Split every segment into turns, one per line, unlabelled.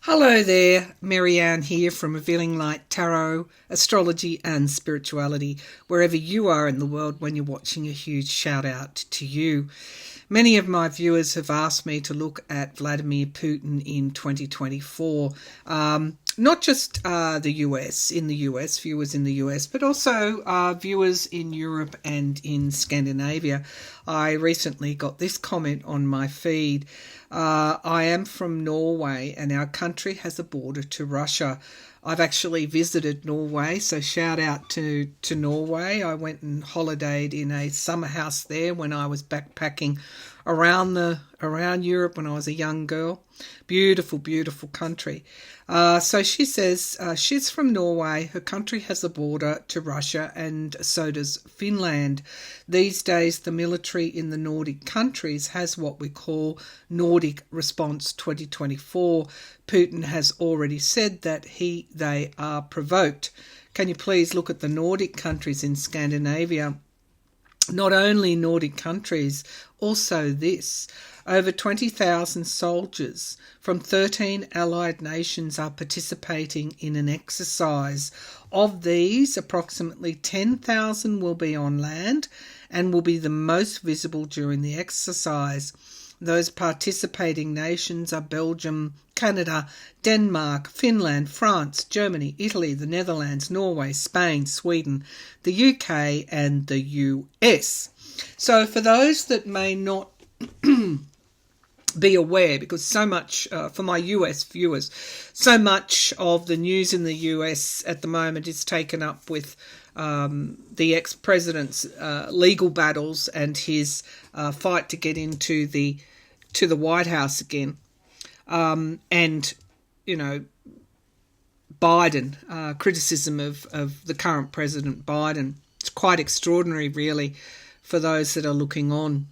Hello there, Maryann here from Revealing Light Tarot, Astrology and Spirituality. Wherever you are in the world when you're watching, a huge shout out to you. Many of my viewers have asked me to look at Vladimir Putin in 2024. Not just the US, viewers in the US, but also viewers in Europe and in Scandinavia. I recently got this comment on my feed. I am from Norway and our country has a border to Russia. I've actually visited Norway, so shout out to Norway. I went and holidayed in a summer house there when I was backpacking around Europe when I was a young girl. Beautiful, beautiful country. So she says she's from Norway. Her country has a border to Russia and so does Finland. These days, the military in the Nordic countries has what we call Nordic Response 2024. Putin has already said that they are provoked. Can you please look at the Nordic countries in Scandinavia? Not only Nordic countries, also this. Over 20,000 soldiers from 13 allied nations are participating in an exercise. Of these, approximately 10,000 will be on land and will be the most visible during the exercise. Those participating nations are Belgium, Canada, Denmark, Finland, France, Germany, Italy, the Netherlands, Norway, Spain, Sweden, the UK and the US. So for those that may not be aware, because so much, for my US viewers, so much of the news in the US at the moment is taken up with the ex-president's legal battles and his fight to get into the White House again, and Biden, criticism of the current President Biden. It's quite extraordinary, really, for those that are looking on.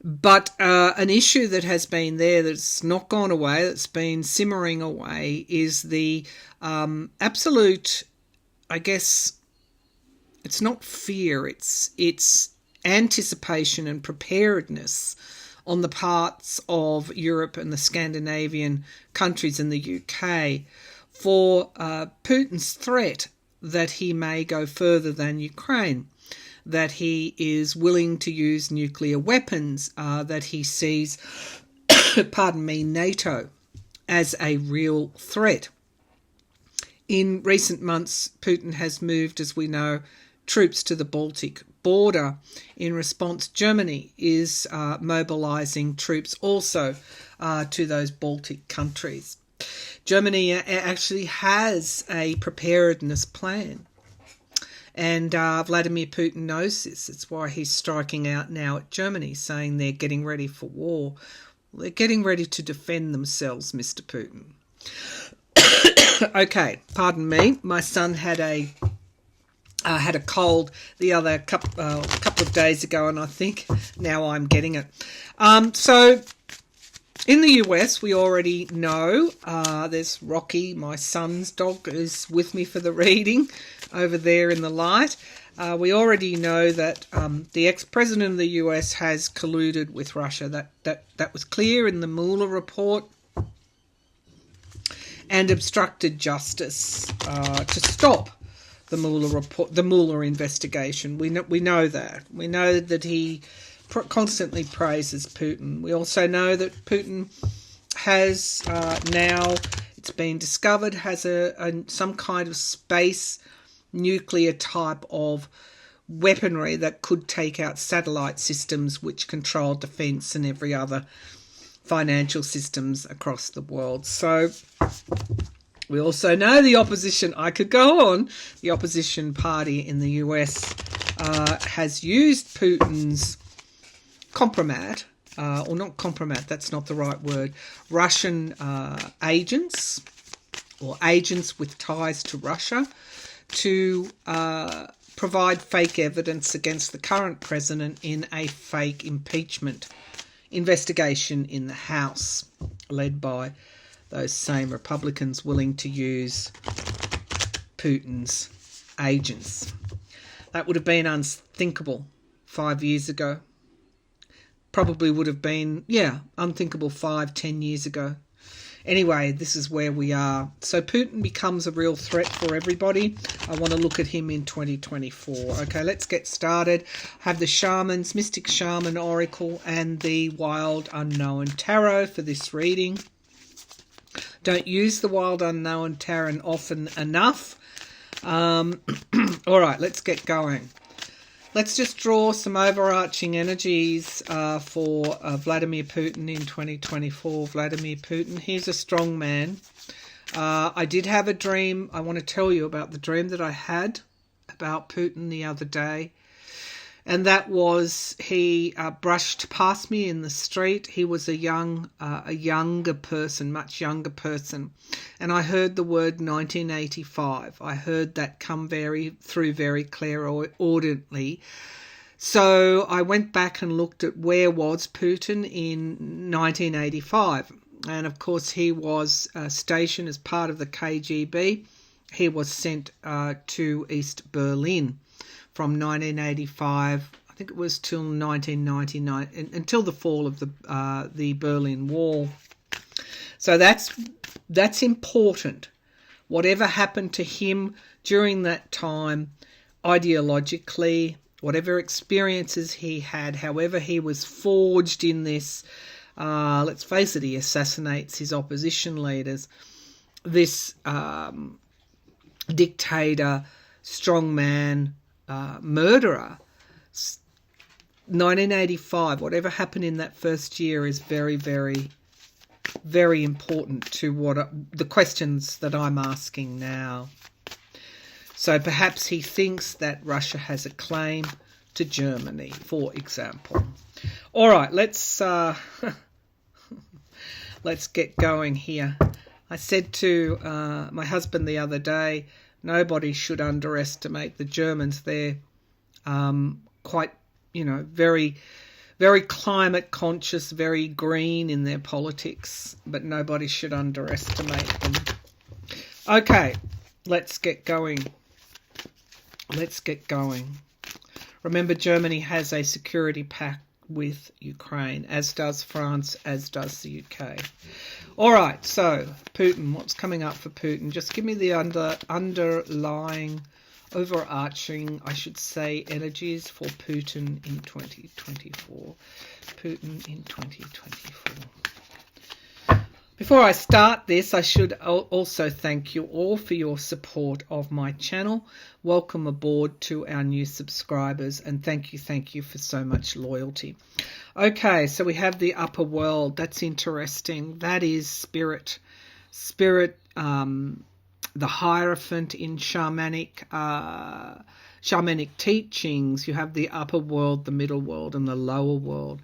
But an issue that has been there that's not gone away, that's been simmering away, is the absolute, I guess, it's not fear, it's anticipation and preparedness on the parts of Europe and the Scandinavian countries and the UK for Putin's threat that he may go further than Ukraine, that he is willing to use nuclear weapons, that he sees, NATO as a real threat. In recent months, Putin has moved, as we know, troops to the Baltic border. In response, Germany is mobilising troops also to those Baltic countries. Germany actually has a preparedness plan. And Vladimir Putin knows this. It's why he's striking out now at Germany, saying they're getting ready for war. Well, they're getting ready to defend themselves, Mr. Putin. Okay, pardon me. My son had a cold the other couple of days ago, and I think now I'm getting it. So in the US, we already know there's Rocky, my son's dog, is with me for the reading over there in the light. We already know that the ex-president of the US has colluded with Russia. That was clear in the Mueller report, and obstructed justice to stop the Mueller report, the Mueller investigation. We know that. We know that he constantly praises Putin. We also know that Putin has now, it's been discovered, has some kind of space nuclear type of weaponry that could take out satellite systems which control defence and every other financial systems across the world. So we also know the opposition, I could go on, the opposition party in the US has used Putin's compromat, or not compromat, that's not the right word, Russian agents or agents with ties to Russia to provide fake evidence against the current president in a fake impeachment investigation in the House, led by those same Republicans willing to use Putin's agents. That would have been unthinkable 5 years ago. Probably would have been, unthinkable 5-10 years ago. Anyway, this is where we are. So Putin becomes a real threat for everybody. I want to look at him in 2024. Okay, let's get started. I have the Shamans, Mystic Shaman Oracle, and the Wild Unknown Tarot for this reading. Don't use the Wild Unknown Tarot often enough. All right, let's get going. Let's just draw some overarching energies for Vladimir Putin in 2024. Vladimir Putin, he's a strong man. I did have a dream. I want to tell you about the dream that I had about Putin the other day. And that was he brushed past me in the street. He was a younger person, much younger person. And I heard the word 1985. I heard that come through very clairaudibly. So I went back and looked at where was Putin in 1985. And of course he was stationed as part of the KGB. He was sent to East Berlin from 1985, I think it was till 1999, until the fall of the Berlin Wall. So that's important. Whatever happened to him during that time, ideologically, whatever experiences he had, however he was forged in this, let's face it, he assassinates his opposition leaders. This dictator, strongman, murderer. 1985, whatever happened in that first year is very, very, very important to the questions that I'm asking now. So perhaps he thinks that Russia has a claim to Germany, for example. All right, let's get going here. I said to my husband the other day, nobody should underestimate the Germans. They're quite, very, very climate conscious, very green in their politics, but nobody should underestimate them. Okay, let's get going. Let's get going. Remember, Germany has a security pact with Ukraine, as does France, as does the UK. All right, so Putin, what's coming up for Putin? Just give me the underlying, overarching, I should say, energies for Putin in 2024. Putin in 2024. Before I start this, I should also thank you all for your support of my channel. Welcome aboard to our new subscribers, and thank you for so much loyalty. Okay, so we have the upper world. That's interesting. That is spirit. Spirit, the Hierophant in shamanic teachings. You have the upper world, the middle world, and the lower world.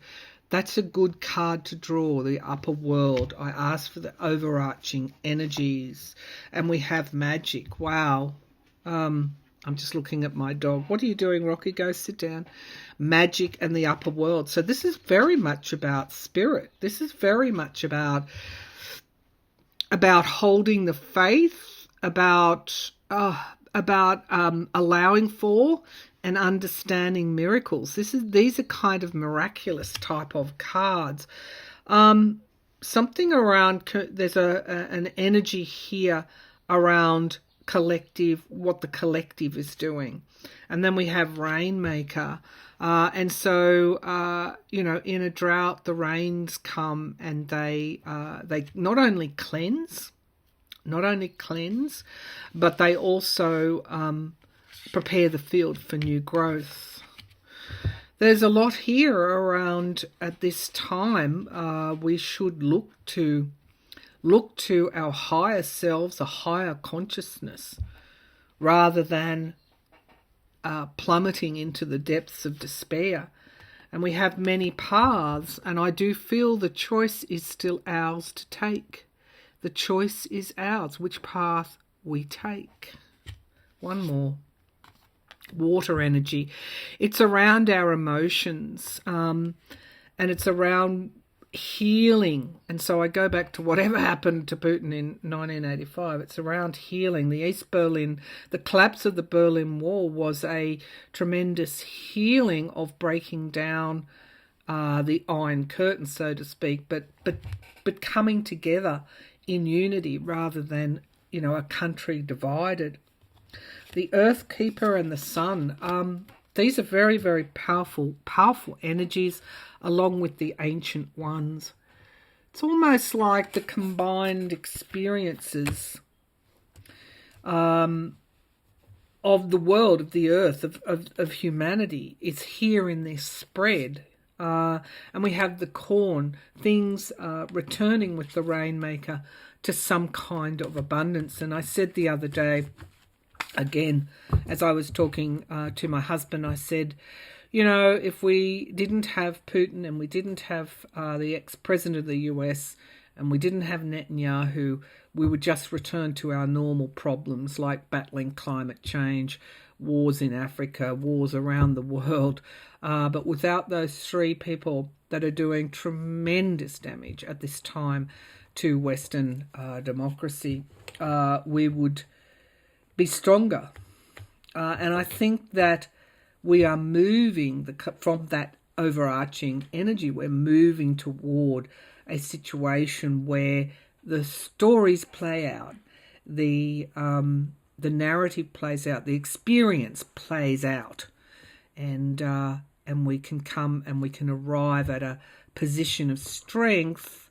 That's a good card to draw, the upper world. I asked for the overarching energies. And we have magic. Wow. I'm just looking at my dog. What are you doing, Rocky? Go sit down. Magic and the upper world. So this is very much about spirit. This is very much about holding the faith, about allowing for and understanding miracles. These are kind of miraculous type of cards. Something around, there's an energy here around collective, what the collective is doing. And then we have Rainmaker. And so, in a drought, the rains come and they not only cleanse, but they also prepare the field for new growth. There's a lot here around at this time. We should look to our higher selves, a higher consciousness, rather than plummeting into the depths of despair. And we have many paths, and I do feel the choice is still ours to take. The choice is ours, which path we take. One more. Water energy. It's around our emotions, and it's around healing. And so I go back to whatever happened to Putin in 1985. It's around healing. The East Berlin, the collapse of the Berlin Wall was a tremendous healing of breaking down the Iron Curtain, so to speak, but coming together in unity rather than, a country divided. The Earth Keeper and the Sun, these are very, very powerful energies, along with the Ancient Ones. It's almost like the combined experiences of the world, of the earth, of humanity is here in this spread. And we have the corn, things returning with the Rainmaker to some kind of abundance. And I said the other day, again, as I was talking to my husband, I said, if we didn't have Putin and we didn't have the ex-president of the US and we didn't have Netanyahu, we would just return to our normal problems like battling climate change, wars in Africa, wars around the world. But without those three people that are doing tremendous damage at this time to Western democracy, we would be stronger. And I think that we are moving from that overarching energy, we're moving toward a situation where the stories play out, the narrative plays out, the experience plays out, and we can come and we can arrive at a position of strength,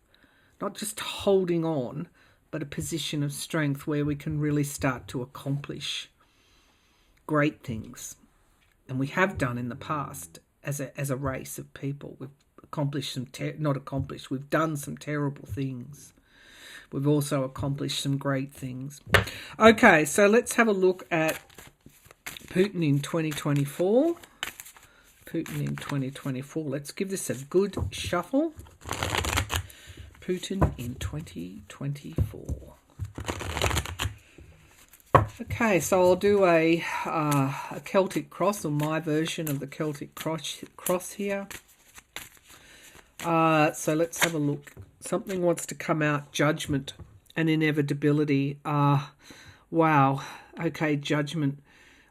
not just holding on, but a position of strength where we can really start to accomplish great things. And we have done in the past as a race of people. We've accomplished we've done some terrible things. We've also accomplished some great things. Okay, so let's have a look at Putin in 2024. Putin in 2024. Let's give this a good shuffle. Putin in 2024. Okay, so I'll do a Celtic cross, or my version of the Celtic cross here. So let's have a look. Something wants to come out. Judgment and inevitability. Wow. Okay, judgment.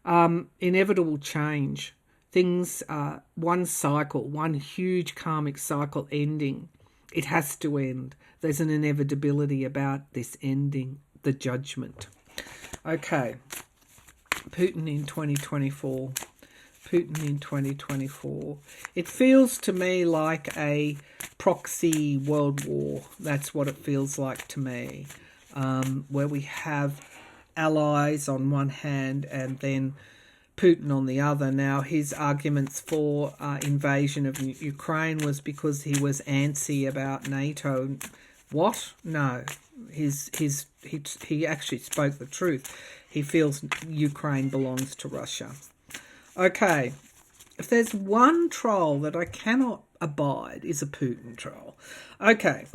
Inevitable change. Things, one cycle, one huge karmic cycle ending. It has to end. There's an inevitability about this ending, the judgment. Okay, Putin in 2024. Putin in 2024. It feels to me like a proxy world war. That's what it feels like to me, where we have allies on one hand and then Putin on the other. Now, his arguments for invasion of Ukraine was because he was antsy about NATO. What? No. He actually spoke the truth. He feels Ukraine belongs to Russia. Okay, if there's one troll that I cannot abide is a Putin troll. Okay.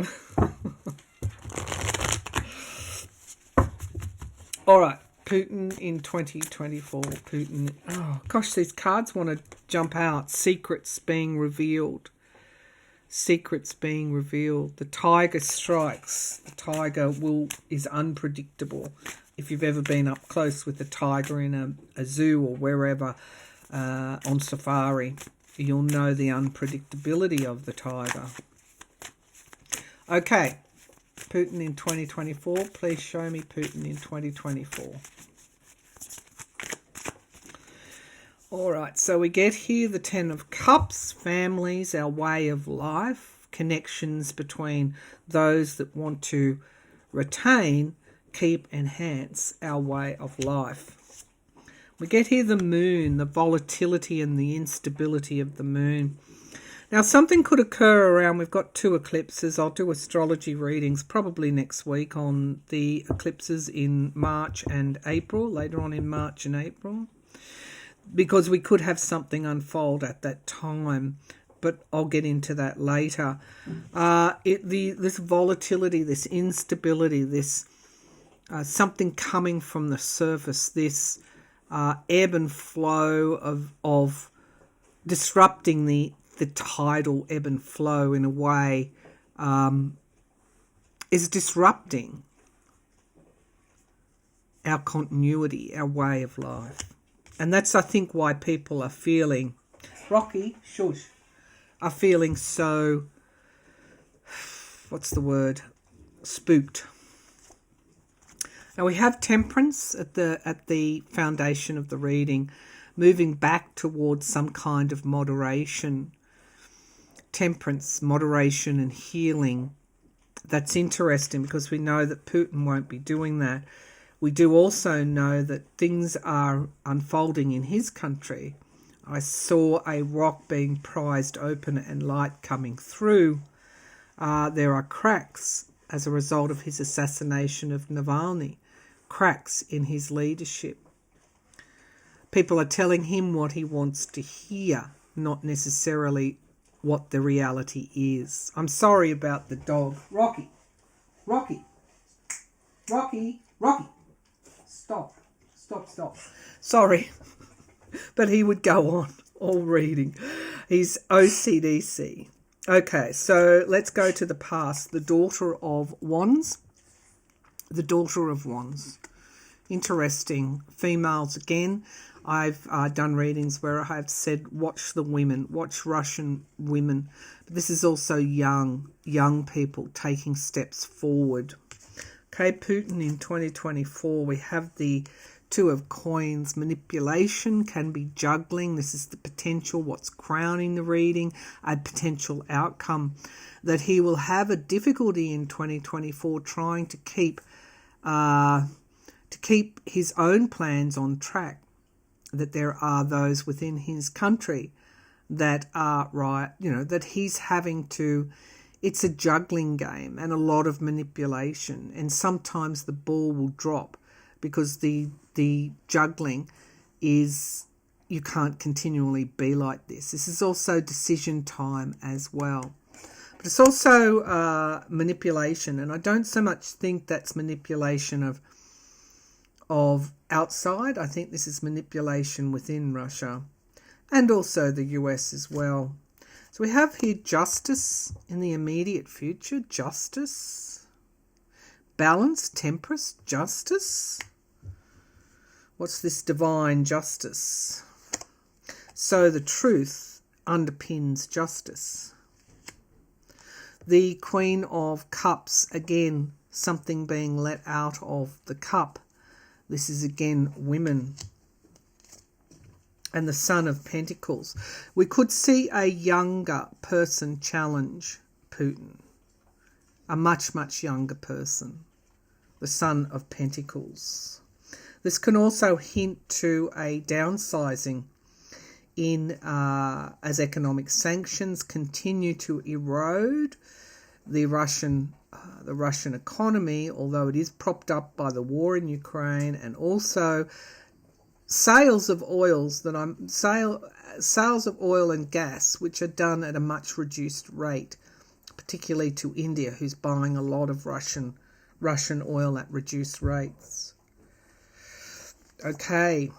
All right, Putin in 2024. Putin. Oh, gosh, these cards want to jump out. Secrets being revealed. Secrets being revealed. The tiger strikes. The tiger is unpredictable. If you've ever been up close with a tiger in a zoo or wherever on safari, you'll know the unpredictability of the tiger. Okay, Putin in 2024. Please show me Putin in 2024. All right, so we get here the Ten of Cups, families, our way of life, connections between those that want to retain, keep, enhance our way of life. We get here the Moon, the volatility and the instability of the Moon. Now, something could occur around, we've got two eclipses. I'll do astrology readings probably next week on the eclipses in March and April, later on in March and April, because we could have something unfold at that time, but I'll get into that later. This volatility, this instability, this something coming from the surface, this ebb and flow of disrupting the tidal ebb and flow in a way is disrupting our continuity, our way of life. And that's, I think, why people are feeling, Rocky, shush, are feeling so, what's the word, spooked. Now we have temperance at the foundation of the reading, moving back towards some kind of moderation. Temperance, moderation and healing. That's interesting because we know that Putin won't be doing that. We do also know that things are unfolding in his country. I saw a rock being prized open and light coming through. There are cracks as a result of his assassination of Navalny, cracks in his leadership. People are telling him what he wants to hear, not necessarily what the reality is. I'm sorry about the dog. Rocky. Stop. Sorry. But he would go on all reading. He's OCDC. Okay, so let's go to the past. The Daughter of Wands. The Daughter of Wands. Interesting. Females again. I've done readings where I have said, watch the women, watch Russian women. But this is also young people taking steps forward. Okay, Putin in 2024, we have the Two of Coins. Manipulation can be juggling. This is the potential, what's crowning the reading, a potential outcome. That he will have a difficulty in 2024 trying to keep his own plans on track. That there are those within his country that are that he's having to, it's a juggling game and a lot of manipulation, and sometimes the ball will drop because the juggling is, you can't continually be like this. This is also decision time as well. But it's also manipulation, and I don't so much think that's manipulation of outside. I think this is manipulation within Russia and also the US as well. So we have here justice in the immediate future. Justice. Balance, temperance, justice. What's this divine justice? So the truth underpins justice. The Queen of Cups, again, something being let out of the cup. This is again women. And the Son of Pentacles. We could see a younger person challenge Putin. A much, much younger person. The Son of Pentacles. This can also hint to a downsizing in as economic sanctions continue to erode the Russian economy, although it is propped up by the war in Ukraine, and also sales of oil and gas, which are done at a much reduced rate, particularly to India, who's buying a lot of Russian oil at reduced rates. Okay,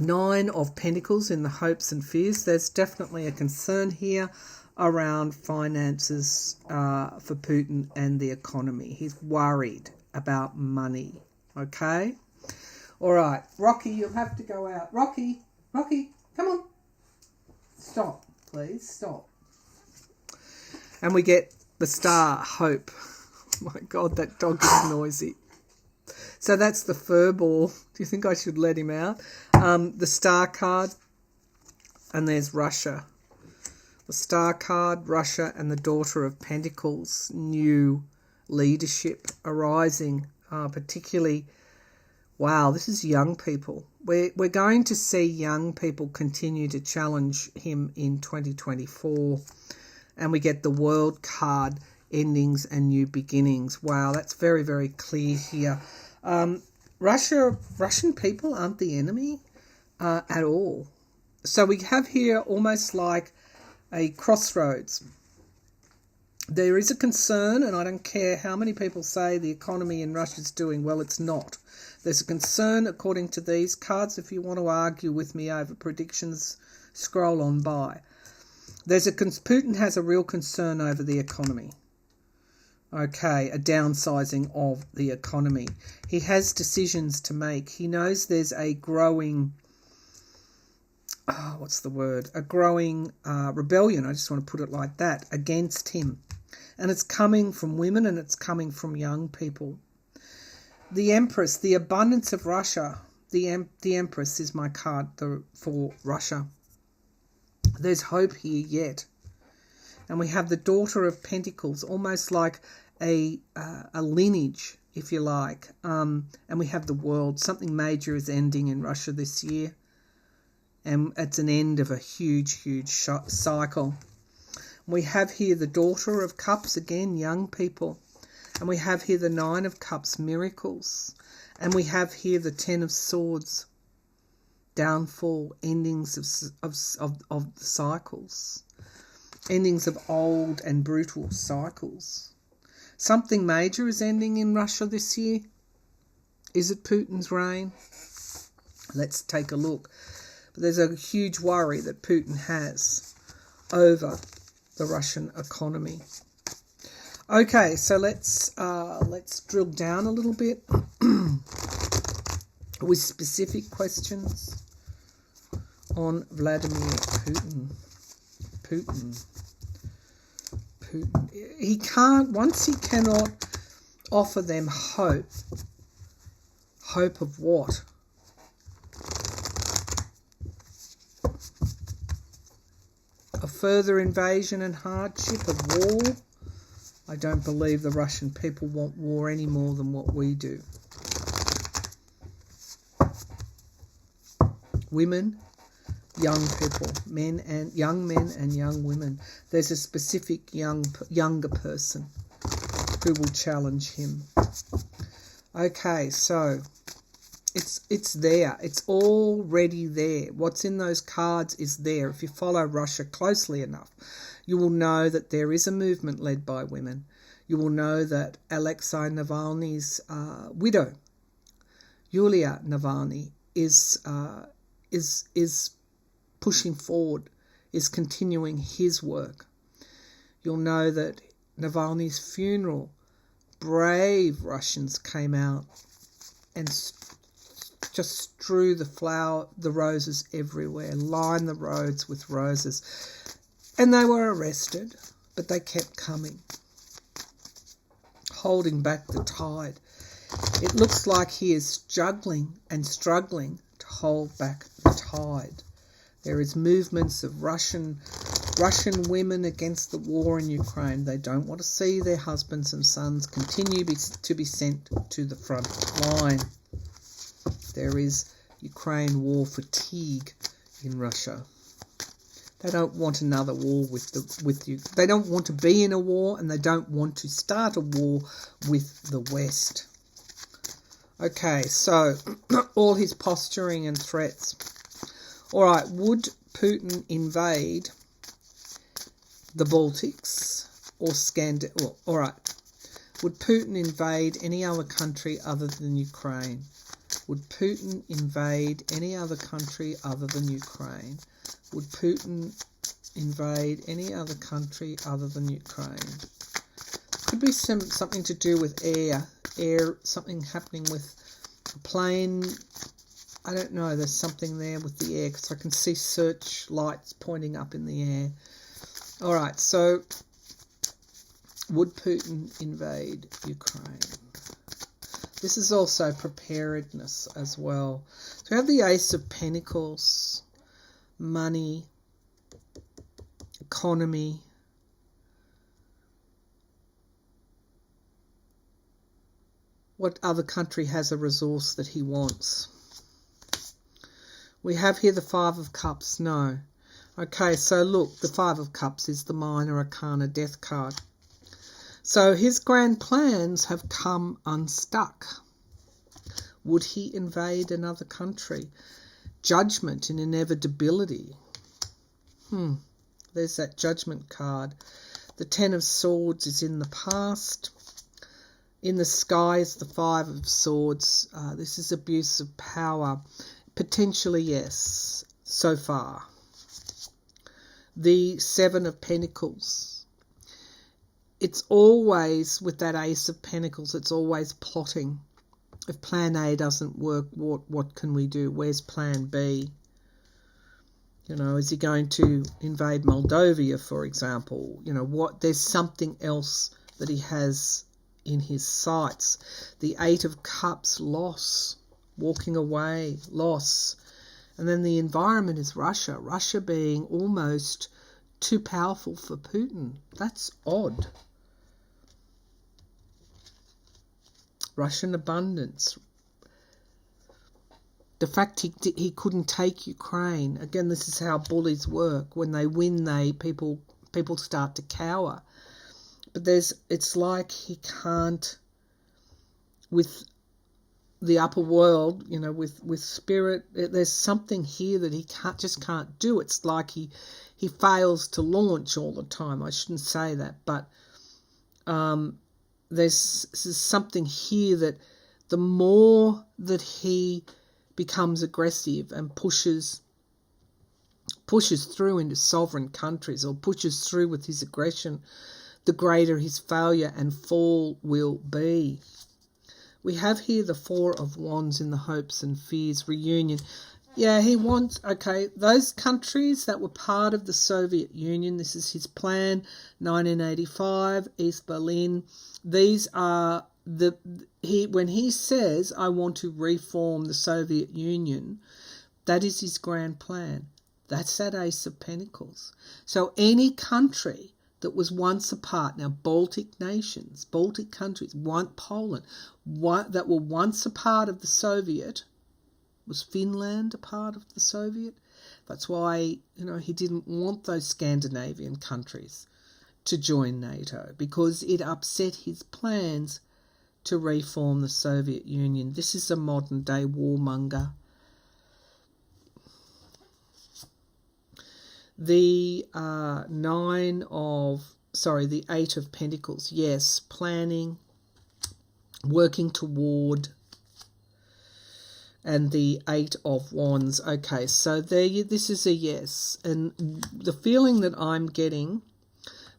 9 of Pentacles in the hopes and fears. There's definitely a concern here around finances for Putin and the economy. He's worried about money. Okay? All right. Rocky, you'll have to go out. Rocky, come on. Stop, please. Stop. And we get the star, hope. Oh my God, that dog is noisy. So that's the fur ball. Do you think I should let him out? The star card, and there's Russia. The star card, Russia, and the Daughter of Pentacles. New leadership arising, particularly. Wow, this is young people. We're going to see young people continue to challenge him in 2024. And we get the World card, endings and new beginnings. Wow, that's very, very clear here. Russian people aren't the enemy at all. So we have here almost like a crossroads. There is a concern, and I don't care how many people say the economy in Russia is doing well, it's not. There's a concern according to these cards. If you want to argue with me over predictions, scroll on by. Putin has a real concern over the economy. Okay, a downsizing of the economy. He has decisions to make. He knows there's a growing what's the word? A growing rebellion, I just want to put it like that, against him. And it's coming from women and it's coming from young people. The Empress, the abundance of Russia. The Empress is my card for Russia. There's hope here yet. And we have the Daughter of Pentacles, almost like a lineage, if you like. And we have the World. Something major is ending in Russia this year. And it's an end of a huge, huge cycle. We have here the Daughter of Cups, again, young people. And we have here the Nine of Cups, miracles. And we have here the Ten of Swords, downfall, endings of the cycles. Endings of old and brutal cycles. Something major is ending in Russia this year. Is it Putin's reign? Let's take a look. But there's a huge worry that Putin has over the Russian economy. Okay, so let's drill down a little bit with specific questions on Vladimir Putin. He can't, once he cannot offer them hope. Hope of what? A further invasion and hardship, of war? I don't believe the Russian people want war any more than what we do. Women, young people, young men and young women. There's a specific younger person who will challenge him. Okay, so it's there. It's already there. What's in those cards is there. If you follow Russia closely enough, you will know that there is a movement led by women. You will know that Alexei Navalny's widow, Yulia Navalny, is pushing forward, is continuing his work. You'll know that Navalny's funeral, brave Russians came out and just strew the roses everywhere, lined the roads with roses. And they were arrested, but they kept coming, holding back the tide. It looks like he is juggling and struggling to hold back the tide. There is movements of Russian women against the war in Ukraine. They don't want to see their husbands and sons continue to be sent to the front line. There is Ukraine war fatigue in Russia. They don't want another war with you. They don't want to be in a war, and they don't want to start a war with the West. Okay, so all his posturing and threats. All right, would Putin invade the Baltics or Scandinavia? Well, all right, would Putin invade any other country other than Ukraine? Would Putin invade any other country other than Ukraine? Would Putin invade any other country other than Ukraine? Could be something to do with air, something happening with a plane. I don't know, there's something there with the air, because I can see search lights pointing up in the air. All right, so would Putin invade Ukraine? This is also preparedness as well. So we have the Ace of Pentacles, money, economy. What other country has a resource that he wants? We have here the Five of Cups. No. Okay, so look, the Five of Cups is the minor arcana death card. So his grand plans have come unstuck. Would he invade another country? Judgment and inevitability. There's that Judgment card. The Ten of Swords is in the past. In the sky is the Five of Swords. This is abuse of power. Potentially, yes, so far. The Seven of Pentacles. It's always, with that Ace of Pentacles, it's always plotting. If plan A doesn't work, what can we do? Where's plan B? You know, is he going to invade Moldova, for example? You know, there's something else that he has in his sights. The Eight of Cups, loss, walking away, loss. And then the environment is Russia. Russia being almost too powerful for Putin. That's odd. Russian abundance. The fact he couldn't take Ukraine. Again, this is how bullies work. When they win, people start to cower. But it's like he can't, with the upper world, you know, with spirit. There's something here that he just can't do. It's like he fails to launch all the time. I shouldn't say that, but there's something here that the more that he becomes aggressive and pushes through into sovereign countries, or pushes through with his aggression, the greater his failure and fall will be. We have here the Four of Wands in the hopes and fears reunion. Yeah, he wants, okay, those countries that were part of the Soviet Union, this is his plan, 1985, East Berlin. These are when he says, I want to reform the Soviet Union, that is his grand plan. That's that Ace of Pentacles. So any country that was once a part, now Baltic nations, Baltic countries, Poland, that were once a part of the Soviet, was Finland a part of the Soviet? That's why, you know, he didn't want those Scandinavian countries to join NATO, because it upset his plans to reform the Soviet Union. This is a modern day warmonger. The the Eight of Pentacles, yes, planning, working toward, and the Eight of Wands. Okay, so this is a yes. And the feeling that I'm getting,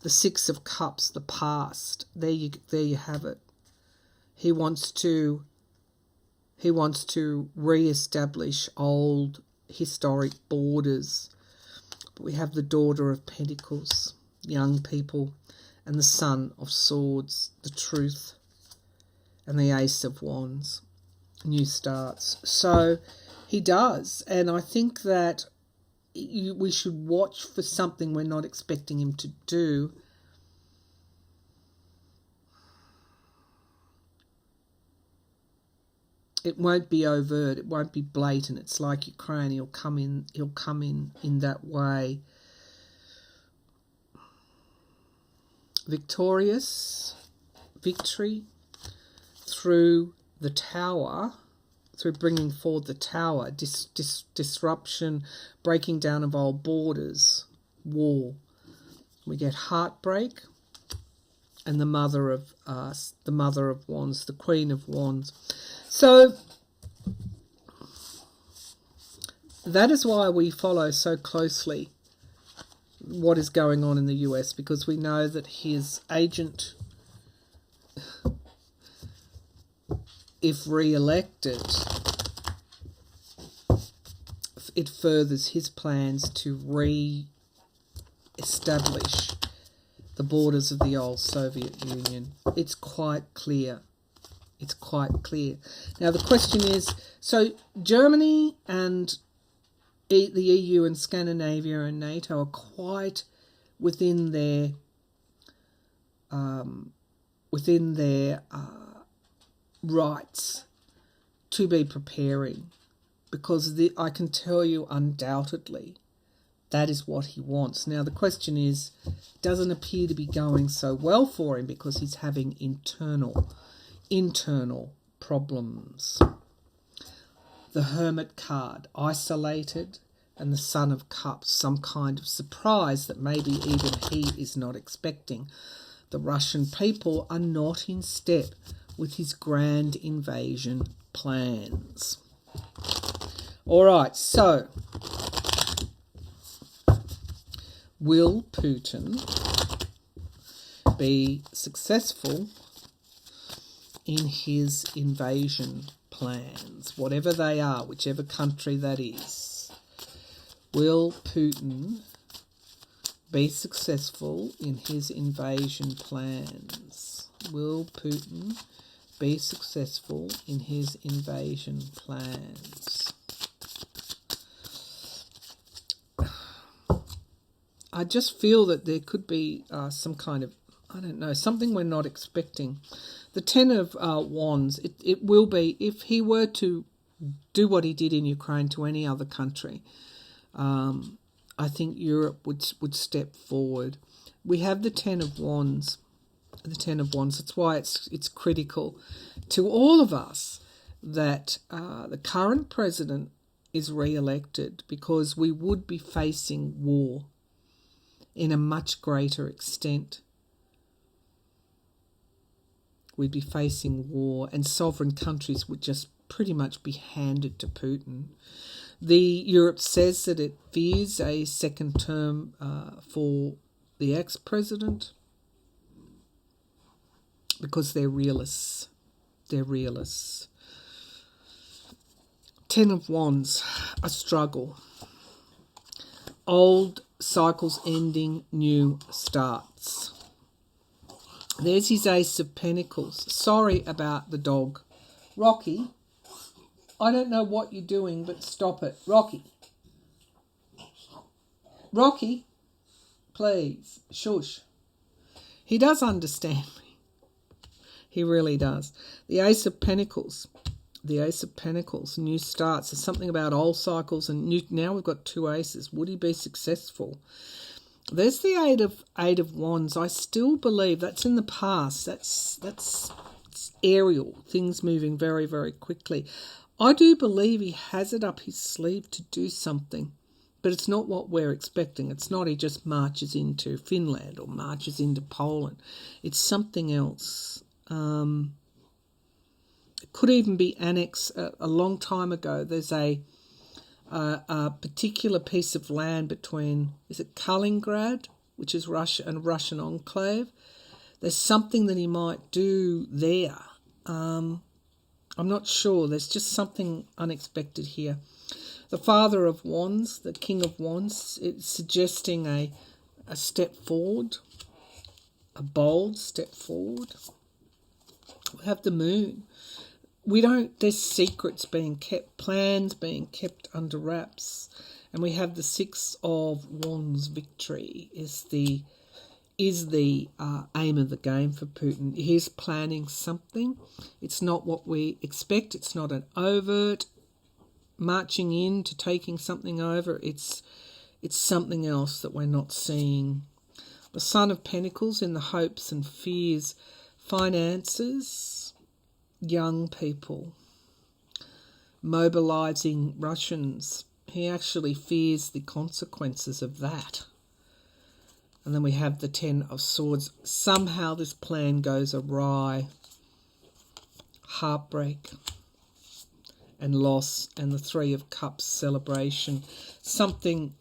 the Six of Cups, the past, there you have it. He wants to re-establish old historic borders. But we have the Daughter of Pentacles, young people, and the Son of Swords, the truth, and the Ace of Wands, new starts. So he does, and I think that we should watch for something we're not expecting him to do. It won't be overt, it won't be blatant. It's like Ukraine, he'll come in that way. Victory through the Tower, through bringing forward the Tower, disruption, breaking down of old borders, war. We get heartbreak, and the Mother of Wands, the Queen of Wands. So that is why we follow so closely what is going on in the US, because we know that his agent, if re-elected, it furthers his plans to re-establish the borders of the old Soviet Union. It's quite clear. It's quite clear. Now the question is, so Germany and the EU and Scandinavia and NATO are quite within their rights to be preparing, because I can tell you undoubtedly that is what he wants. Now the question is, doesn't appear to be going so well for him, because he's having internal problems. The Hermit card, isolated, and the Son of Cups, some kind of surprise that maybe even he is not expecting. The Russian people are not in step with his grand invasion plans. All right, so will Putin be successful in his invasion plans, whatever they are, whichever country that is? Will Putin be successful in his invasion plans? Will Putin be successful in his invasion plans? I just feel that there could be some kind of, I don't know, something we're not expecting. The Ten of Wands, it will be, if he were to do what he did in Ukraine to any other country, I think Europe would step forward. We have the Ten of Wands. The Ten of Wands. That's why it's critical to all of us that the current president is re-elected, because we would be facing war in a much greater extent. We'd be facing war, and sovereign countries would just pretty much be handed to Putin. Europe says that it fears a second term for the ex-president because they're realists. They're realists. Ten of Wands, a struggle. Old cycles ending, new starts. There's his Ace of Pentacles. Sorry about the dog. Rocky, I don't know what you're doing, but stop it. Rocky. Rocky, please, shush. He does understand me. He really does. The Ace of Pentacles. The Ace of Pentacles, new starts. There's something about old cycles and new. Now we've got two aces. Would he be successful? There's the Eight of Wands. I still believe that's in the past. That's aerial. Things moving very, very quickly. I do believe he has it up his sleeve to do something, but it's not what we're expecting. It's not he just marches into Finland or marches into Poland. It's something else. It could even be annexed a long time ago. There's a particular piece of land between, is it Kaliningrad, which is Russia, and Russian enclave. There's something that he might do there. I'm not sure. There's just something unexpected here. The Father of Wands, the King of Wands, it's suggesting a step forward, a bold step forward. We have the Moon. There's secrets being kept, plans being kept under wraps. And we have the Six of Wands. Victory is the aim of the game for Putin. He's planning something. It's not what we expect. It's not an overt marching in to taking something over. It's something else that we're not seeing. The Son of Pentacles in the hopes and fears, finances, young people, mobilizing Russians. He actually fears the consequences of that. And then we have the Ten of Swords. Somehow this plan goes awry. Heartbreak and loss. And the Three of Cups, celebration. Something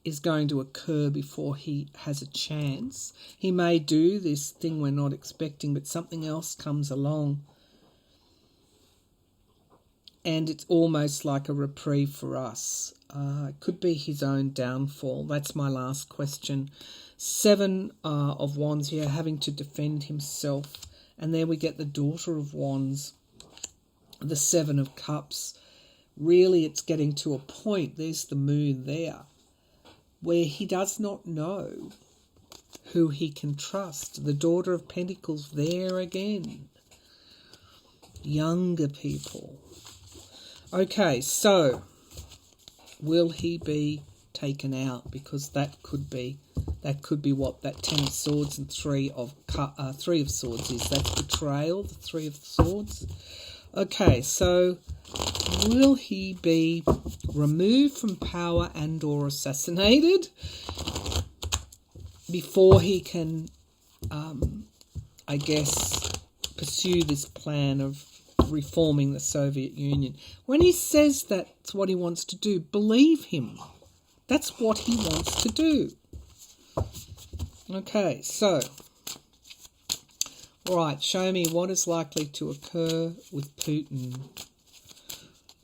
is going to occur before he has a chance. He may do this thing we're not expecting, but something else comes along. And it's almost like a reprieve for us. It could be his own downfall. That's my last question. Seven of Wands here, having to defend himself. And there we get the Daughter of Wands, the Seven of Cups. Really, it's getting to a point, there's the Moon there, where he does not know who he can trust. The Daughter of Pentacles there again. Younger people. Okay, so will he be taken out? Because that could be what that Ten of Swords and Three of Swords is. That's betrayal, the Three of Swords. Okay, so will he be removed from power and or assassinated before he can, I guess, pursue this plan of reforming the Soviet Union? When he says that's what he wants to do, believe him. That's what he wants to do. Okay, so, all right, show me what is likely to occur with Putin.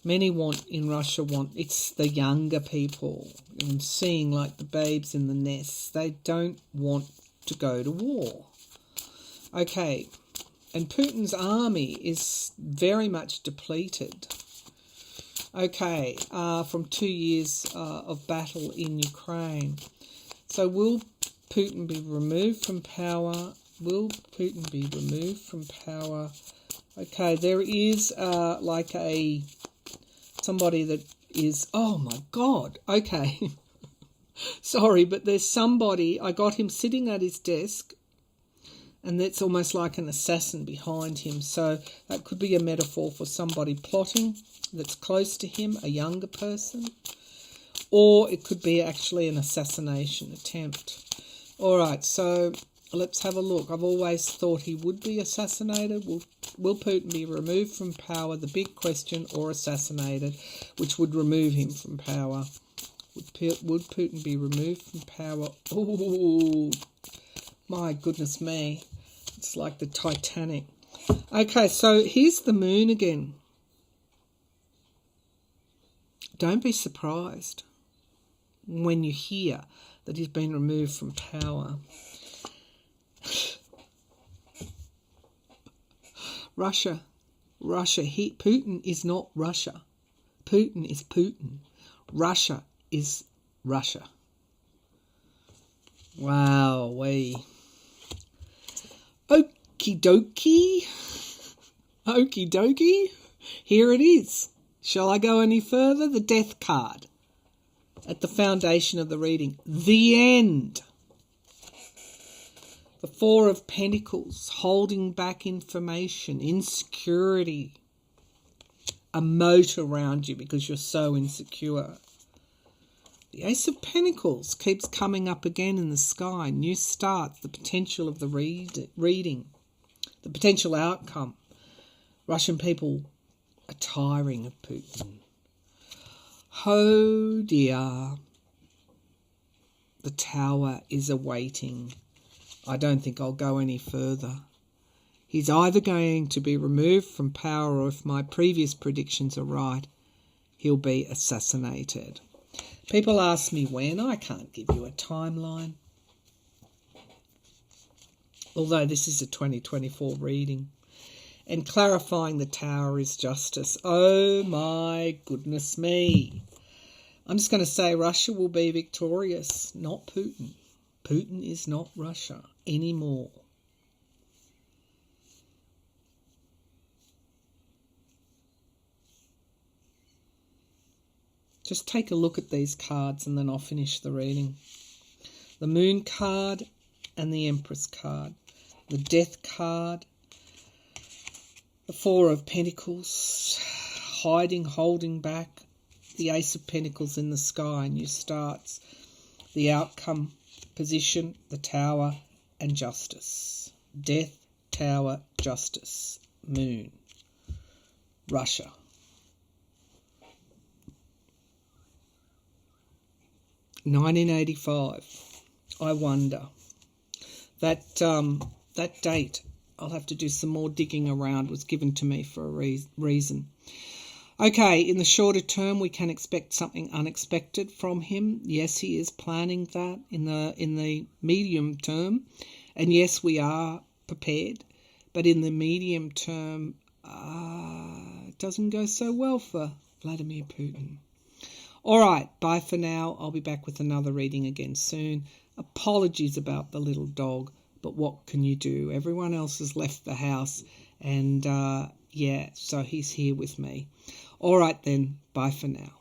Many in Russia it's the younger people. I'm seeing like the babes in the nests. They don't want to go to war. Okay, and Putin's army is very much depleted. Okay, from 2 years of battle in Ukraine. So will Putin be removed from power? Will Putin be removed from power? Okay, there is somebody that is, oh my God, okay. Sorry, but there's somebody, I got him sitting at his desk, and that's almost like an assassin behind him. So that could be a metaphor for somebody plotting that's close to him, a younger person. Or it could be actually an assassination attempt. All right, so let's have a look. I've always thought he would be assassinated. Will Putin be removed from power? The big question, or assassinated, which would remove him from power. Would Putin be removed from power? Oh, my goodness me. It's like the Titanic. Okay, so here's the moon again. Don't be surprised when you hear that he's been removed from power. Russia, Putin is not Russia. Putin is Putin. Russia is Russia. Wow-wee. Okie dokie. Okie dokie. Here it is. Shall I go any further? The death card at the foundation of the reading. The end. The Four of Pentacles, holding back information, insecurity, a moat around you because you're so insecure. The Ace of Pentacles keeps coming up again in the sky. New starts, the potential of the reading, the potential outcome. Russian people are tiring of Putin. Oh dear. The Tower is awaiting. I don't think I'll go any further. He's either going to be removed from power, or if my previous predictions are right, he'll be assassinated. People ask me when. I can't give you a timeline. Although this is a 2024 reading. And clarifying the Tower is justice. Oh my goodness me. I'm just going to say Russia will be victorious, not Putin. Putin is not Russia anymore. Just take a look at these cards and then I'll finish the reading. The Moon card and the Empress card. The Death card. The Four of Pentacles. Hiding, holding back. The Ace of Pentacles in the sky. New starts. The outcome. Position, the Tower, and Justice. Death, Tower, Justice. Moon. Russia. (1985). I wonder. That date, I'll have to do some more digging around, was given to me for a reason. Okay, in the shorter term, we can expect something unexpected from him. Yes, he is planning that in the medium term. And yes, we are prepared. But in the medium term, it doesn't go so well for Vladimir Putin. All right, bye for now. I'll be back with another reading again soon. Apologies about the little dog, but what can you do? Everyone else has left the house, and so he's here with me. All right then, bye for now.